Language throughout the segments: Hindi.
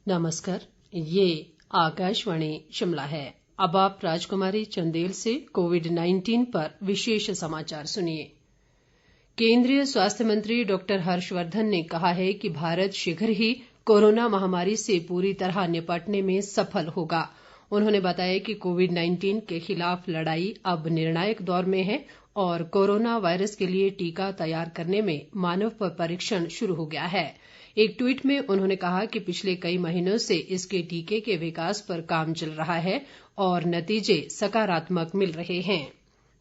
नमस्कार, ये आकाशवाणी शिमला है। अब आप राजकुमारी चंदेल से कोविड-19 पर विशेष समाचार सुनिए। केंद्रीय स्वास्थ्य मंत्री डॉक्टर हर्षवर्धन ने कहा है कि भारत शीघ्र ही कोरोना महामारी से पूरी तरह निपटने में सफल होगा। उन्होंने बताया कि कोविड-19 के खिलाफ लड़ाई अब निर्णायक दौर में है और कोरोना वायरस के लिए टीका तैयार करने में मानव पर परीक्षण शुरू हो गया है। एक ट्वीट में उन्होंने कहा कि पिछले कई महीनों से इसके टीके के विकास पर काम चल रहा है और नतीजे सकारात्मक मिल रहे हैं।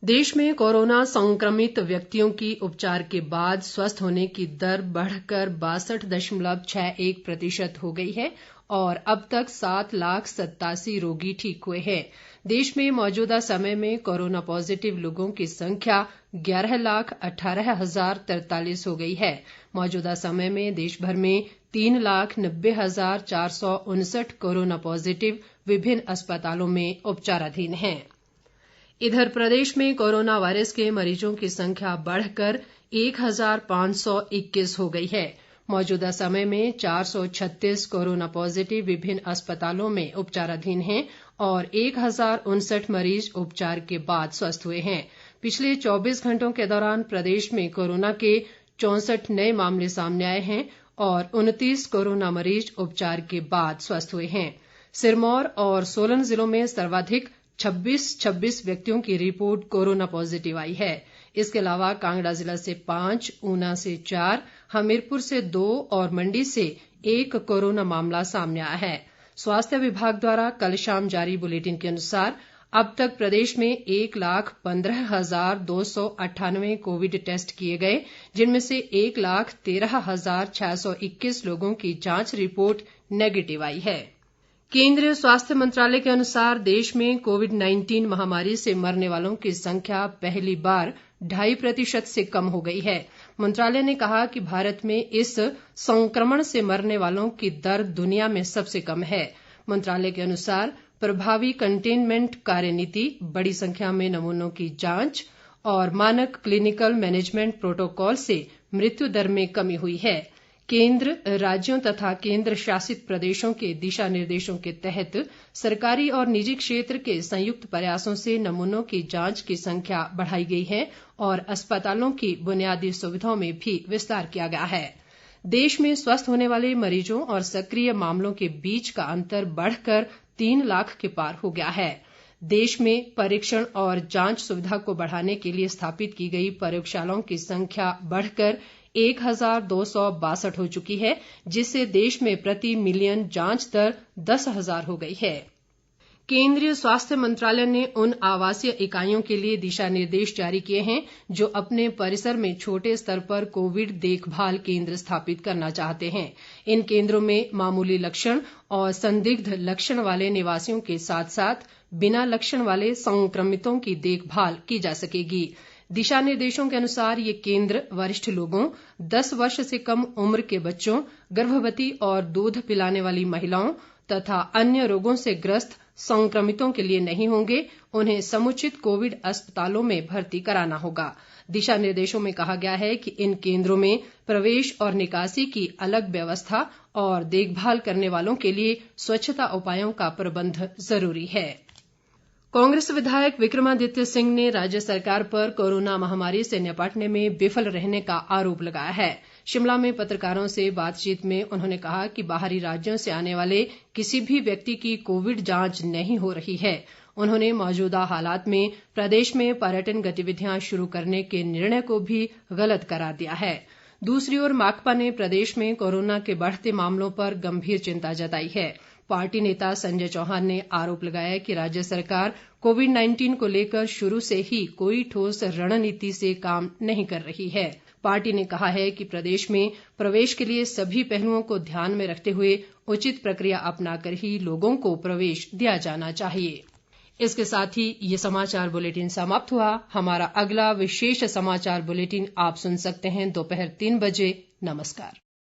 देश में कोरोना संक्रमित व्यक्तियों की उपचार के बाद स्वस्थ होने की दर बढ़कर 62.61% हो गई है और अब तक 7,87,000 रोगी ठीक हुए हैं। देश में मौजूदा समय में कोरोना पॉजिटिव लोगों की संख्या 11,18,043 हो गई है। मौजूदा समय में देश भर में 3,90,459 कोरोना पॉजिटिव विभिन्न अस्पतालों में उपचाराधीन हैं। इधर प्रदेश में कोरोना वायरस के मरीजों की संख्या बढ़कर 1,521 हो गई है। मौजूदा समय में 436 कोरोना पॉजिटिव विभिन्न अस्पतालों में उपचाराधीन हैं और 1,059 मरीज उपचार के बाद स्वस्थ हुए हैं। पिछले 24 घंटों के दौरान प्रदेश में कोरोना के 64 नए मामले सामने आए हैं और 29 कोरोना मरीज उपचार के बाद स्वस्थ हुए हैं। सिरमौर और सोलन जिलों में सर्वाधिक 26 व्यक्तियों की रिपोर्ट कोरोना पॉजिटिव आई है। इसके अलावा कांगड़ा जिला से 5, ऊना से 4, हमीरपुर से 2 और मंडी से 1 कोरोना मामला सामने आया है। स्वास्थ्य विभाग द्वारा कल शाम जारी बुलेटिन के अनुसार अब तक प्रदेश में 1,15,298 कोविड टेस्ट किए गए, जिनमें से 1,13,621 लोगों की जांच रिपोर्ट नेगेटिव आई है। केंद्रीय स्वास्थ्य मंत्रालय के अनुसार देश में कोविड-19 महामारी से मरने वालों की संख्या पहली बार 2.5% से कम हो गई है। मंत्रालय ने कहा कि भारत में इस संक्रमण से मरने वालों की दर दुनिया में सबसे कम है। मंत्रालय के अनुसार प्रभावी कंटेनमेंट कार्यनीति, बड़ी संख्या में नमूनों की जांच और मानक क्लिनिकल मैनेजमेंट प्रोटोकॉल से मृत्यु दर में कमी हुई है। केंद्र, राज्यों तथा केंद्र शासित प्रदेशों के दिशा निर्देशों के तहत सरकारी और निजी क्षेत्र के संयुक्त प्रयासों से नमूनों की जांच की संख्या बढ़ाई गई है और अस्पतालों की बुनियादी सुविधाओं में भी विस्तार किया गया है। देश में स्वस्थ होने वाले मरीजों और सक्रिय मामलों के बीच का अंतर बढ़कर 3 लाख के पार हो गया है। देश में परीक्षण और जांच सुविधा को बढ़ाने के लिए स्थापित की गई प्रयोगशालाओं की संख्या बढ़कर 1,262 हो चुकी है, जिससे देश में प्रति मिलियन जांच दर 10,000 हो गई है। केंद्रीय स्वास्थ्य मंत्रालय ने उन आवासीय इकाइयों के लिए दिशा निर्देश जारी किए हैं जो अपने परिसर में छोटे स्तर पर कोविड देखभाल केंद्र स्थापित करना चाहते हैं। इन केंद्रों में मामूली लक्षण और संदिग्ध लक्षण वाले निवासियों के साथ साथ बिना लक्षण वाले संक्रमितों की देखभाल की जा सकेगी। दिशा निर्देशों के अनुसार ये केंद्र वरिष्ठ लोगों, 10 वर्ष से कम उम्र के बच्चों, गर्भवती और दूध पिलाने वाली महिलाओं तथा अन्य रोगों से ग्रस्त संक्रमितों के लिए नहीं होंगे। उन्हें समुचित कोविड अस्पतालों में भर्ती कराना होगा। दिशा निर्देशों में कहा गया है कि इन केंद्रों में प्रवेश और निकासी की अलग व्यवस्था और देखभाल करने वालों के लिए स्वच्छता उपायों का प्रबंध जरूरी है। कांग्रेस विधायक विक्रमादित्य सिंह ने राज्य सरकार पर कोरोना महामारी से निपटने में विफल रहने का आरोप लगाया है। शिमला में पत्रकारों से बातचीत में उन्होंने कहा कि बाहरी राज्यों से आने वाले किसी भी व्यक्ति की कोविड जांच नहीं हो रही है। उन्होंने मौजूदा हालात में प्रदेश में पर्यटन गतिविधियां शुरू करने के निर्णय को भी गलत करार दिया है। दूसरी ओर माकपा ने प्रदेश में कोरोना के बढ़ते मामलों पर गंभीर चिंता जताई है। पार्टी नेता संजय चौहान ने आरोप लगाया कि राज्य सरकार कोविड-19 को लेकर शुरू से ही कोई ठोस रणनीति से काम नहीं कर रही है। पार्टी ने कहा है कि प्रदेश में प्रवेश के लिए सभी पहलुओं को ध्यान में रखते हुए उचित प्रक्रिया अपनाकर ही लोगों को प्रवेश दिया जाना चाहिए। इसके साथ ही ये समाचार बुलेटिन समाप्त हुआ। हमारा अगला विशेष समाचार बुलेटिन आप सुन सकते हैं दोपहर 3 बजे। नमस्कार।